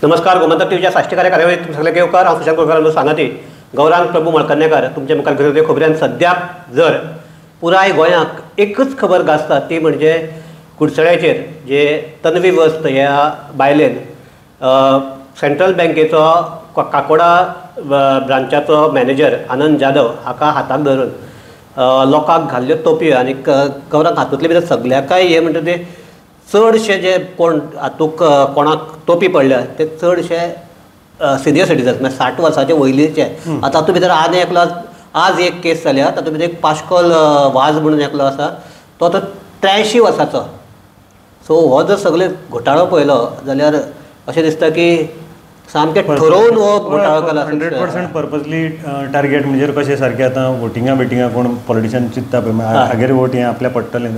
नमस्कार. गोमंतक टीव्हीच्या साष्टीकार्य कार्यावळीत तुमचे सगळे येवकार. हांव सुशांत कोळकार सांगाती. गौरांग प्रभू मळकन्नेकार तुमचे मुखार घेवन येते खबऱ्यान सद्याक जर पुराय गोंयाक एकच खबर गाजता ती म्हणजे कुडचड्याचेर जे तन्वी वस्त ह्या बायलेन सेंट्रल बँकेचो काकोडा ब्रांचाचो मॅनेजर आनंद जाधव हाका हाताक धरून लोकांक घाल्ल्यो तोपयो आनी गौरांक हातूंतले भितर सगळ्याकाय हे म्हणटा ते चडशे जे कोण हातूंक कोणाक तोपी पडल्या ते चडशे सिनियर सिटीजन्स म्हणजे 60 वर्सांचे वयलीचे. आतां तातूंत भितर आज एक केस जाल्या. तातूंत भितर एक पाश्कोल वाज म्हणून एकलो आसा तो 83 वर्साचो. सो हो जर सगळे घोटाळो पळयलो जाल्यार अशें दिसता की सामकें ठरोवन हो घोटाळो केला. 100% पर्पजली टार्गेट म्हणजे कशें सारकें आतां वोटिंगा कोण पॉलिटिशियन चिंतता पळय हागेर वोट हें आपल्या पडटलें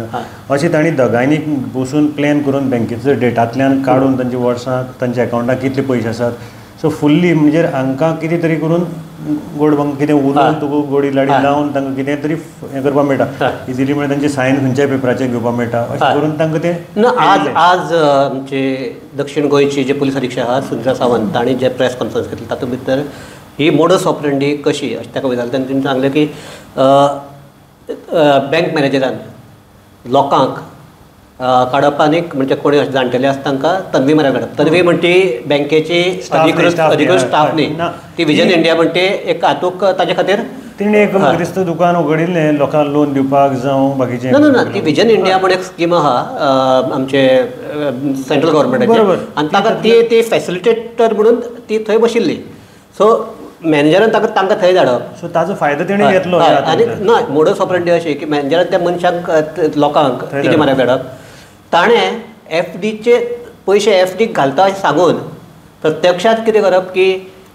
अशें तांणी दोगांयनी बसून प्लॅन करून बँकेचो डेटांतल्यान काडून तांचे वर्सां तांच्या अकाउंटाक कितले पयशे आसात सो फुल्ली म्हणजे हांकां कितें तरी करून गोड कितें उलोवन तुका गोडी लाडी लावन तांकां कितें तरी हें करपाक मेळटा. इजिली म्हणजे तांचे सायन खंयच्याय पेपराचेर घेवपाक मेळटा अशें करून तांकां तें. आज आमचे दक्षिण गोंयची जे पुलीस अधीक्षक आहात सुंदर सावंत तांणी जे प्रेस कॉन्फरन्स घेतली तातूंत भितर ही मोडस ऑपरेंडी कशी अशें ताका विचारलें. तांणी सांगलें की बँक मॅनेजरान लोकांक काडप आनीक म्हणजे कोणी जाणटेले आसता तांकां तन्वी म्हऱ्यान काडप. तन्वी म्हणटी बँकेची अधिकृत स्टाफ न्ही, ती विजन इंडिया म्हणटी एक हातूंक ताजे खातीर तिणें एक दिसता दुकान उगडिल्लें लोकांक लोन दिवपाक जावं बाकीचें. ना ती विजन इंडिया म्हणून एक स्कीम आहा आमचे सेंट्रल गव्हर्मेंटाची आनी ताका ती फॅसिलिटेटर म्हणून ती थंय बशिल्ली. सो मॅनेजरान तांकां थंय धाडप. सो ताजो फायदो तेणें घेतलो. आनी ना मोडस ऑपरेंडी अशी की मॅनेजरान त्या मनशाक लोकांक तिजे म्हऱ्यान धाडप. ताणें FDचे पयशे FDक घालता अशें सांगून प्रत्यक्षात कितें करप की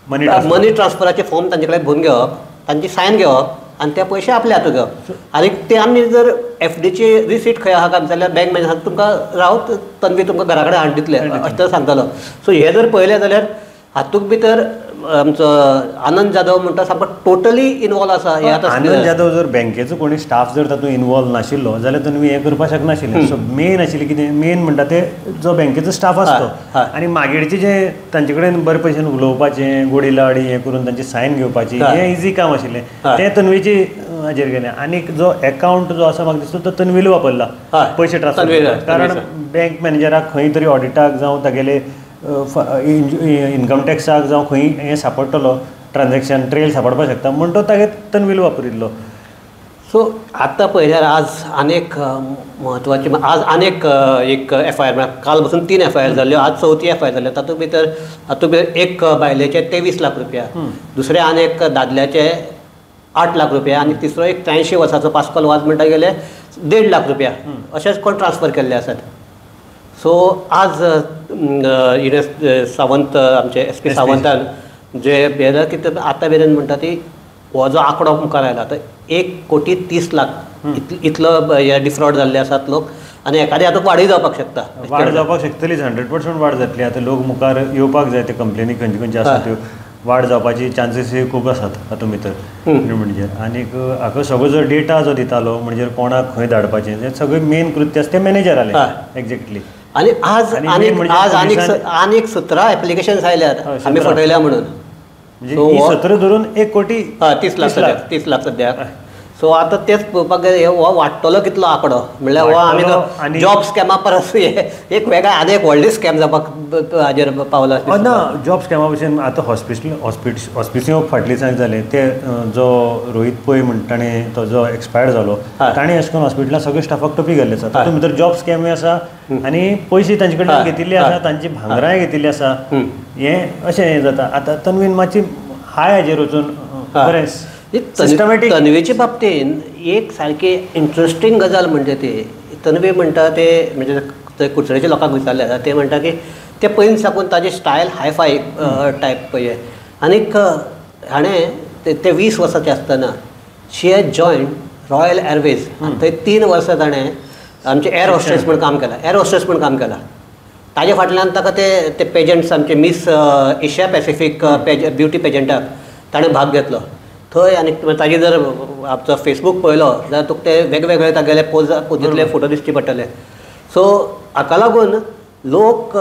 मनी ट्रान्सफराचे फॉर्म तांचे कडेन भरून घेवप, तांची सायन घेवप आनी ते पयशे आपल्या हातूंत घेवप. आनी ते आमी जर FDची रिसीट खंय आहा काय जाल्यार बँक मॅनेजर तुमकां रावत तन्वी तुमकां घरा कडेन हाडून दितले अशें तर सांगतालो. सो हे जर पळयलें जाल्यार हातूंत भितर आमचो आनंद जाधव म्हणटा सामको टोटली इनवॉल्व आसा. हे आतां आनंद जाधव जर बँकेचो कोणी स्टाफ जर तातूंत इनवॉल्व नाशिल्लो जाल्यार तुमी हें करपाक शकनाशिल्ले. सो मेन आशिल्लें कितें मेन म्हणटा ते जो बँकेचो स्टाफ आसता आनी मागीरचे जे तांचे कडेन बरे पयशेन उलोवपाचें गोडी लाडी हें करून तांची सायन घेवपाची हें इजी काम आशिल्लें तें तन्वीची हाजेर गेलें. आनीक जो अकावंट जो आसा म्हाका दिसता तो तन्वीलो वापरला पयशे ट्रान्सफर. कारण बँक मॅनेजराक खंय तरी ऑडिटाक जावं तागेले इनकम टॅक्साक जावं खंय हें सांपडटलो ट्रान्जॅक्शन ट्रेल सांपडपाक शकता म्हण तो तागे तन्वील वापरिल्लो. सो आतां पळयल्यार आज आनीक म्हत्वाची आज आनीक एक FIR म्हळ्यार काल पासून 3 FIR जाल्ल्यो, आज 4थी FIR जाल्यो. तातूंत भितर एक बायलेचे 23 लाख रुपया, दुसरे आनीक दादल्याचे 8 लाख रुपया आनी तिसरो एक 83 वर्साचो पास्कोल वाज म्हणटा गेले 1.5 लाख रुपया अशेंच कोण ट्रान्सफर केल्ले आसात. सो आज सावंत आमचे SP सावंतान जे बेजार कितें आतां मेरेन म्हणटा ती हो जो आंकडो मुखार आयला तो 1,30,00,000 इतलो हे डिफ्रॉड जाल्ले आसात लोक. आनी एखाद्या हातूंत वाडय जावपाक शकता. वाड जावपाक शकतलीच 100% वाड जातली. आतां लोक मुखार येवपाक जाय ते कंप्लेनी खंयचे आसा त्यो वाड जावपाची चान्सीस खूब आसात हातूंत भितर म्हणजे. आनीक हाका सगळो जो डेटा जो दितालो म्हणजे कोणाक खंय धाडपाचें तें सगळें मेन कृत्य आसा तें मॅनेजर आलें एक्झॅक्टली. आनी आज आनीक 17 एप्लिकेशन्स आयल्यात आमी फटयल्या म्हणून. म्हणजे 17 धरून 1,30,00,000 सद्याक. सो आतां तेच पळोवपाक गेले हो वाडटलो कितलो आंकडो म्हणल्यार हो आमी जॉब स्कॅमा परस एक वेगळा आनी एक व्हडली स्कॅम जावपाक हाजेर पावला. ना जॉब स्कॅमा भशेन आतां हॉस्पिटल फाटली सांग जालें ते जो रोहीत पै म्हणटा ताणें तो जो एक्सपायर्ड जालो ताणें अशें करून हॉस्पिटलांत सगळे स्टाफाक टोपी घाल्ली आसा. तातूंत भितर जॉब स्कॅमूय आसा आनी पयशे तांचे कडल्यान घेतिल्ले आसा, तांची भांगरांय घेतिल्ली आसा. हें अशें हें जाता. आतां तन्वीन मातशी हाय हाजेर वचून बरें तन्वीचे बाबतीन एक सारकी इंट्रस्टींग गजाल म्हणजे ती तन्वी म्हणटा ते म्हणजे थंय कुडचड्याच्या लोकांक विचारले ते म्हणटा की ते पयलीं साकून ताजे स्टायल हायफाय टायप पळय. आनीक हाणें ते 20 वर्साचे आसतना शी हॅज जॉयन रॉयल एअरवेज आनी थंय 3 वर्सां ताणें आमचे एअर होस्टेस म्हूण काम केलां. ताजे फाटल्यान ताका ते पेजंट्स आमचे मिस एशिया पॅसिफीक ब्युटी पेजंटाक ताणें भाग घेतलो थंय. आनी ताजे जर आमचो फेसबूक पळयलो जाल्यार तुका ते वेगवेगळे तागेले पोजीतले फोटो दिश्टी पडटले. सो हाका लागून लोक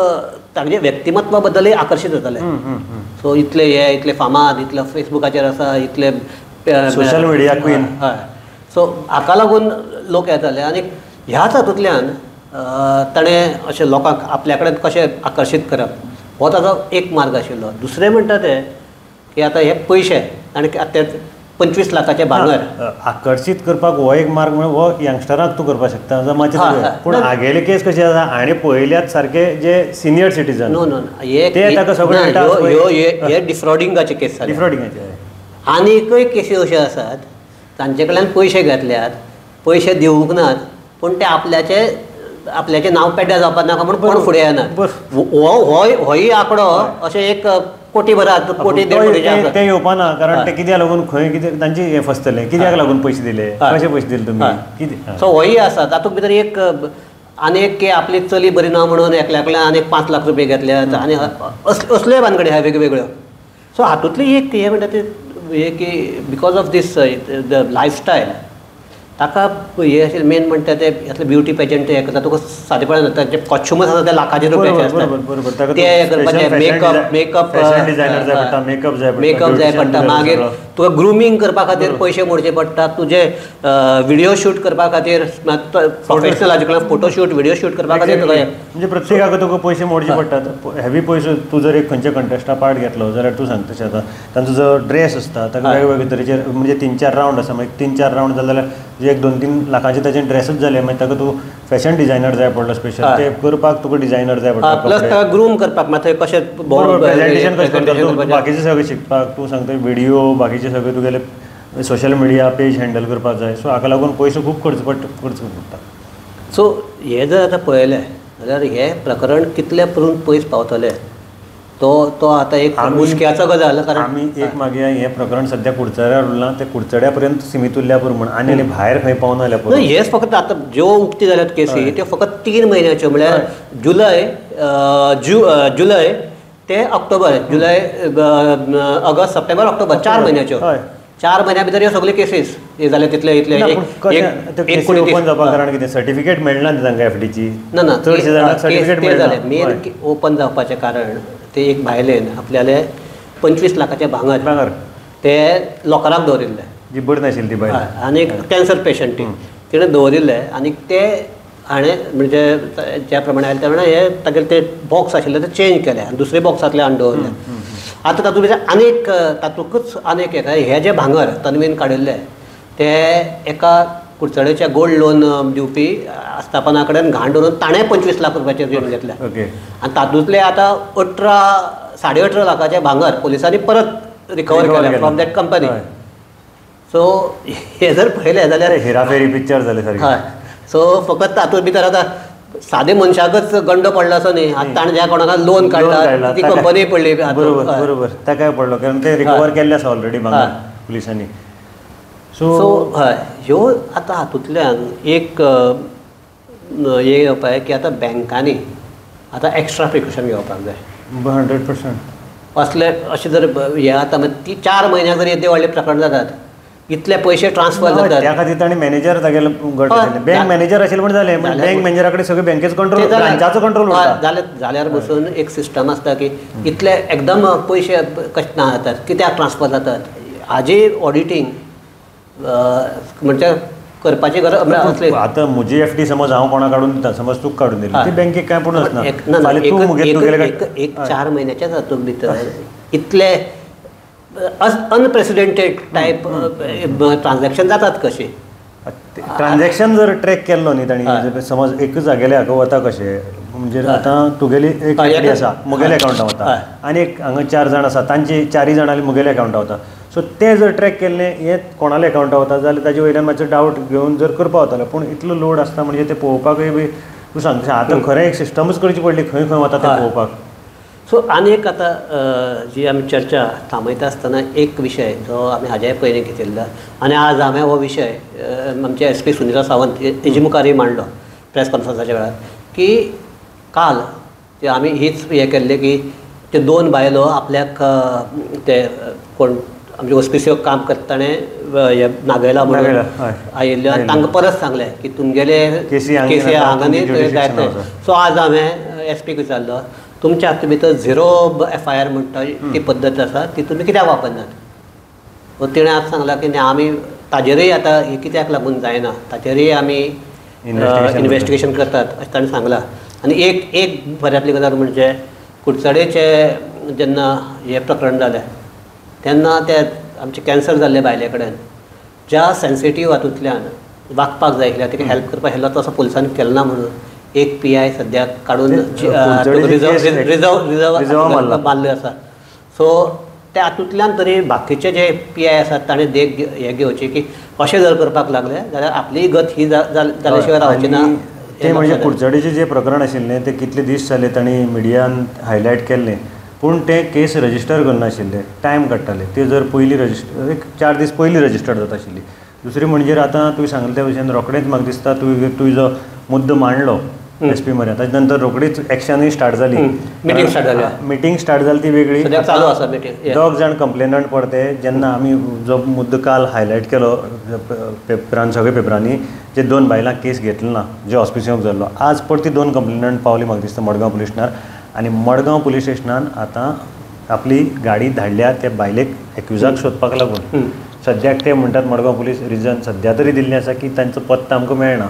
तांचे व्यक्तिमत्वा बद्दलूय आकर्शीत जाताले. सो इतले फामाद, इतले फेसबुकाचेर आसा, इतले सोशल मिडिया क्वीन. हय. सो हाका लागून लोक येताले आनी ह्याच हातूंतल्यान ताणें अशें लोकांक आपल्या कडेन कशें आकर्शीत करप हो ताजो एक मार्ग आशिल्लो. दुसरें म्हणटा ते की आतां हे पयशे आनी ते 25 लाखाचे भांगर आकर्शीत करपाक हो एक मार्ग म्हणजे हो यंगस्टरांक तूं करपाक शकता मातशें. पूण आगेले केस कशें आसा हांणी पळयल्यात सारके जे सिनियर सिटीजन नो ते ताका सगळें हे डिफ्रॉडिंगाचे केस जाले. डिफ्रॉडिंगाचे. आनीकय केसी अश्यो आसात तांचे कडल्यान पयशे घेतल्यात, पयशे दिवंक नात, पूण ते आपल्याचें नांव पेड्ड्यार जावपाक नाका म्हणून कोण फुडें येनात. होय आंकडो अशें 1 कोटी भरात, कोटी 1.5 कोटी ते येवपाना. कारण ते कित्याक लागून खंय कितें तांचे हे फसतले, कित्याक लागून पयशे दिले, कशे पयशे दिले तुमी कितें. सो होय आसा. तातूंत भितर आनीक की आपली चली बरी ना म्हणून एकल्याकडल्यान आनीक 5 लाख रुपये घेतल्यात आनी असल्यो भानगडी आहा वेगवेगळ्यो. सो हातूंतली एक हे म्हणटा ते हे की because of this the lifestyle ताका हे अशें मेन म्हणटा ते ह्यातले ब्युटी पेजंट हे करता. तुका सादेपणान जाता जे कॉस्ट्युमच आसा ते लाखाचे रुपयाचे आसतात. ते करपाचे मेकअप जाय पडटा. मागीर तुका ग्रुमींग करपा खातीर पयशे मोडचे पडटा. तुजे व्हिडिओ शूट करपा खातीर प्रोफेशनलाचे कडल्यान फोटो शूट व्हिडिओ शूट करपा खातीर म्हणजे प्रत्येकाक तुका पयशे मोडचे पडटात. हेवी पयशे तूं जर एक खंयच्या कंटेस्टा पार्ट घेतलो जाल्यार तूं सांग तशें आतां तांचो जो ड्रेस आसता ताका वेगवेगळे तरेचे म्हणजे 3-4 रावंड आसा. मागीर 3-4 रावंड जाले जाल्यार जे 1-2-3 लाखांचे ताचे ड्रेसच जाले. मागीर ताका तूं फॅशन डिझायनर जाय पडलो स्पेशल. ते करपाक तुका डिझायनर जाय पडटा. प्लस ताका ग्रूम करपाक मागीर कशें प्रेझेंटेशन कशें करता बाकीचें सगळें शिकपाक. तूं सांगता व्हिडिओ बाकीचे सगळे तुगेले सोशल मिडिया पेज हँडल करपाक जाय. सो हाका लागून पयशे खूब खर्च पडटा. सो हे जर आतां पळयलें जाल्यार हे प्रकरण कितले परून पयस पावतले तो आतां एक मुश्क्याचो गजाल. कारण आमी एक मागया हें प्रकरण सद्या कुडचड्यार उरलां ते कुडचड्या पर्यंत सीमीत उरल्या पुरो म्हण आनी भायर खंय पावना जाल्यार पुरो. हेच फकत आतां ज्यो उक्ती जाल्यात केसी त्यो फकत 3 म्हयन्याच्यो म्हळ्यार जुलय ते October. July August September October 4 म्हयन्याच्यो. 4 म्हयन्या भितर ह्यो सगळ्यो केसीस हे जाले तितले इतले एक कोटी ओपन जावपाक कारण कितें सर्टिफिकेट मेळना तांकां एफडीची. ना चडशे जाणांक सर्टिफिकेट मेळना. मेन ओपन जावपाचें कारण ते एक भायलेन आपल्याले 25 लाखाचे भांगर ते लोकांक दवरिल्ले. जी बरी नाशिल्ली ती बायल आनी कॅन्सर पेशंट तिणें दवरिल्ले आनी ते हाणें म्हणजे ज्या प्रमाणे आयले त्या प्रमाणे हे तागेले ते बॉक्स आशिल्ले ते चेंज केले आनी दुसरे बॉक्सांतले हाडून दवरले. आतां तातूंत भितर आनीक तातूंतच आनीक हे जे भांगर तन्वीन काडिल्ले ते एका कुडचड्याच्या गोल्ड लोन दिवपी आस्थापना कडेन घाण धरून ताणें 25 लाख रुपयाचेर रीण घेतले. आनी तातूंतले आतां 18-18.5 लाखाचे भांगर पुलिसांनी परत रिकवर केले फ्रॉम दॅट कंपनी. सो हे जर पळयलें जाल्यार हेराफेरी पिक्चर जाले सारकें. हय. सो फकत तातूंत भितर आतां सादे मनशाकच गंड पडलो असो न्ही. आतां ताणें ज्या कोणाक लोन काडला ती कंपनी पडली. बरोबर ताकाय पडलो कारण ते रिकवर केल्ले आसा ऑलरेडी भांगर पुलिसांनी. सो हय ह्यो आतां हातूंतल्यान एक हे येवपाक की आतां बँकांनी आतां एक्स्ट्रा प्रिकॉशन घेवपाक जाय. 100% असले अशें जर हे आतां ती 4 म्हयन्याक जर येदे व्हडले प्रकरण जातात इतले पयशे ट्रान्सफर जातात त्या खातीर ताणें मॅनेजर तागेलो गट बँक मॅनेजर आशिल्लो म्हण जालें. बँक मॅनेजरा कडेन सगळें बँकेचो कंट्रोल ब्रांचाचो कंट्रोल जाल्यार बसून एक सिस्टम आसता की इतले एकदम पयशे कशे ना जातात कित्याक ट्रान्सफर जातात हाजी ऑडिटींग म्हणजे करपाची गरज असली. आतां म्हजी एफडी समज हांव कोणा काडून दिता समज तूं काडून दिली ती बँकेक कांय पूण आसना. एक 4 म्हयन्याच्याच हातूंत भितर इतले अनप्रेसिडेंटेड टायप ट्रान्झॅक्शन जातात कशी. ट्रान्झॅक्शन जर ट्रॅक केल्लो न्ही तांणी समज एकच जागेले हाका वता कशें म्हणजे आतां तुगेली एक एफडी आसा मुगेल्या अकावंटां वता आनी एक हांगा 4 जाण आसा तांची 4 जाणां मुगेल्या अकावंटां वता. सो ते जर ट्रॅक केल्लें हें कोणाल्या अकावंटां वता जाल्यार ताजे वयल्यान मातसो डावट घेवन जर करपा वतालो. पूण इतलो लोड आसता म्हणजे ते पळोवपाकूय बी तूं सांगता आतां खरें एक सिस्टमूच करची पडली खंय खंय वता तें पळोवपाक. सो आनी एक आतां जी आमी चर्चा थांबयता आसतना एक विशय जो आमी हाज्याय पयलीं घेतिल्लो आनी आज हांवें हो विशय आमचे SP सुनिता सावंत हेजे मुखारय मांडलो प्रेस कॉन्फरन्साच्या वेळार की काल ते आमी हीच हें केल्लें की ते 2 बायलो आपल्याक ते कोण आमचे ऑस्पिसियो काम करता ताणें नागयला म्हणून आयिल्ल्यो आनी तांकां परत सांगलें की तुमगेले केसी हांगा न्ही जाय. सो आज हांवें SPक विचारलो तुमच्या हाती भितर झिरो FIR म्हणटा ती पद्दत आसा ती तुमी कित्याक वापरनात? तिणें आतां सांगलां की आमी ताजेरूय आतां हे कित्याक लागून जायना ताजेरूय आमी इन्वेस्टिगेशन करतात अशें ताणें सांगलां. आनी एक बऱ्यांतली गजाल म्हणजे कुडचडेचें जेन्ना हें प्रकरण जालें तेन्ना ते आमचे कॅन्सर जाल्ले बायले कडेन ज्या सेन्सिटीव हातूंतल्यान वागपाक जाय आशिल्लें ताका हेल्प करपाक हेल्लो तसो पुलिसांनी केलो ना म्हणून एक PI सद्याक काडून रिजर्व मारल्ले आसा. सो त्या हातूंतल्यान तरी बाकीचे जे PI आसात ताणें हे घेवची की अशें जर करपाक लागले जाल्यार आपली गत ही जाल्या शिवाय रावची ना. ते म्हणजे कुडचडेचें जें प्रकरण आशिल्लें तें कितले दीस जाले तांणी मिडियान हायलायट केल्लें पूण ते केस रजिस्टर करनाशिल्ले, टायम काडटाले. ते जर पयलीं रजिस्टर एक 4 दीस पयलीं रजिस्टर जाता आशिल्ली. दुसरी म्हणजे आतां तुवें सांगले त्या भशेन रोखडेंच म्हाका दिसता तुवें जो मुद्दो मांडलो SP मऱ्या ताजे नंतर रोखडीच एक्शनूय स्टार्ट जाली, मिटींग स्टार्ट जाली ती वेगळी चालू आसा मिटींग. 2 जाण कंप्लेनंट पडते जेन्ना आमी जो मुद्दो काल हायलायट केलो पेपरान सगळ्या पेपरांनी जे 2 बायलांक केस घेतलो ना जे हॉस्पिटलांत जाल्लो आज परती 2 कंप्लेनंट पावली म्हाका दिसता मडगांव पुलीस स्टेशनार. आनी मडगांव पुलीस स्टेशनान आतां आपली गाडी धाडल्या त्या बायलेक एक्युजाक सोदपाक लागून. सद्याक ते म्हणटात मडगांव पुलीस रिजन सद्या तरी दिल्लें आसा की तांचो पत्तो आमकां मेळना.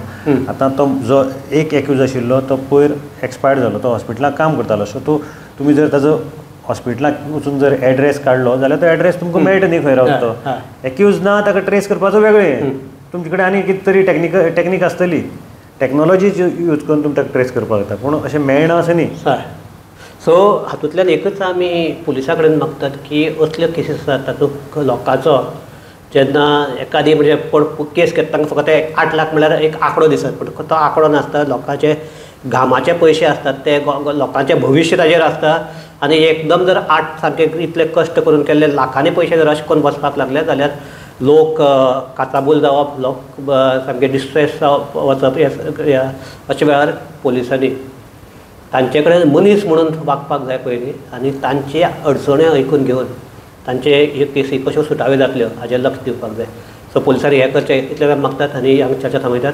आतां तो जो एक एक्यूज आशिल्लो तो पयर एक्सपायर्ड जालो, तो हॉस्पिटलांत काम करतालो. सो तुमी जर ताजो हॉस्पिटलांत वचून जर एड्रेस काडलो जाल्यार तो एड्रेस तुमकां मेळटा न्ही खंय रावता तो. एक्यूज ना ताका ट्रेस करपाचो वेगळें. तुमचे कडेन आनी कितें तरी टॅक्नीक आसतली, टॅक्नॉलॉजी यूज करून तुमी ताका ट्रेस करपाक जाता पूण अशें मेळना अशें न्ही. सो हातूंतल्यान एकच आमी पुलिसा कडेन मागतात की असल्यो केसीस आसात तातूंत लोकांचो जेन्ना एखादी म्हणजे केस घेता तांकां फकत 8 लाख म्हळ्यार एक आंकडो दिसता पूण तो आंकडो नासता. लोकांचे घामाचे पयशे आसतात ते लोकांचें भविश्य ताजेर आसता. आनी एकदम जर सारके इतले कश्ट करून केल्ले लाखांनी पयशे जर अशें करून बसपाक लागले जाल्यार लोक काचाबूल जावप, लोक सामके डिस्ट्रेस जावप वचप अशे वेळार पुलिसांनी तांचे कडेन मनीस म्हणून वागपाक जाय पयलीं आनी तांचे अडचण्यो आयकून घेवन तांचे ह्यो केसी कश्यो सुटाव्यो जातल्यो हाजेर लक्ष दिवपाक जाय. सो पुलिसांनी हें करचें इतलें मागतात आनी आमी चर्चा थांबयतात.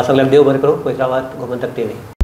सगळ्यांक देव बरें करूं. हैदराबाद गोमंतक TV.